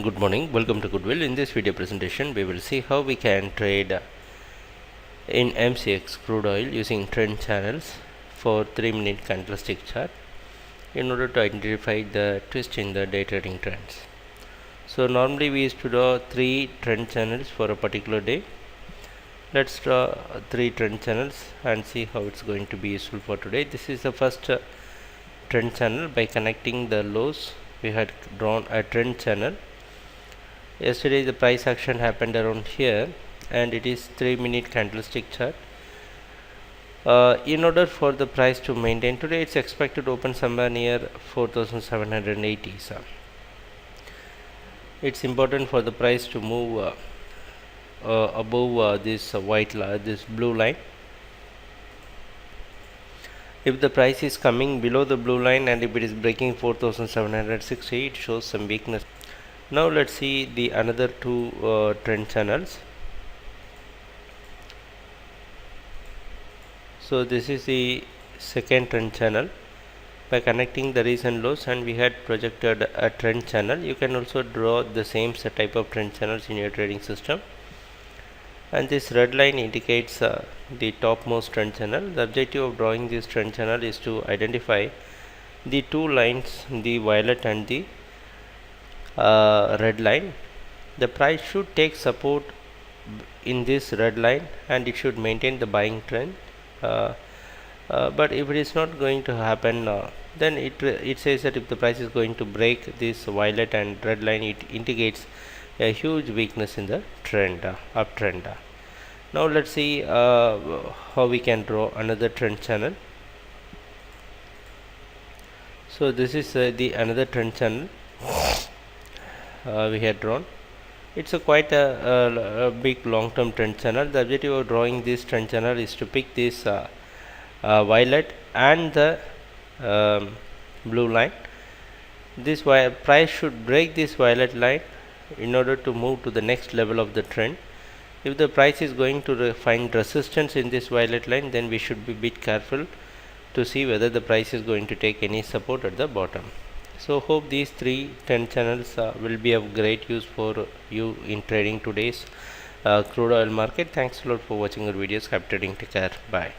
Good morning, welcome to Goodwill. In this video presentation we will see how we can trade in MCX crude oil using trend channels for 3-minute candlestick chart in order to identify the twist in the day trading trends. So normally we used to draw 3 trend channels for a particular day. Let's draw 3 trend channels and see how it's going to be useful for today. This is the first trend channel. By connecting the lows, we had drawn a trend channel. Yesterday the price action happened around here and it is 3-minute candlestick chart. In order for the price to maintain, today it's expected to open somewhere near 4780. So it's important for the price to move above this this blue line. If the price is coming below the blue line and if it is breaking 4760, it shows some weakness. Now let's see the another two trend channels. So this is the second trend channel. By connecting the recent lows and we had projected a trend channel, you can also draw the same type of trend channels in your trading system. And this red line indicates the topmost trend channel. The objective of drawing this trend channel is to identify the two lines, the violet and the red line. The price should take support in this red line and it should maintain the buying trend. But if it is not going to happen, then it says that if the price is going to break this violet and red line, it indicates a huge weakness in the trend, uptrend. Now let's see how we can draw another trend channel. So this is the another trend channel we had drawn. It's a quite a big long-term trend channel. The objective of drawing this trend channel is to pick this violet and the blue line. This price should break this violet line in order to move to the next level of the trend. If the price is going to find resistance in this violet line, then we should be a bit careful to see whether the price is going to take any support at the bottom. So hope these 3 trend channels will be of great use for you in trading today's crude oil market. Thanks a lot for watching our videos. Happy trading. Take care. Bye.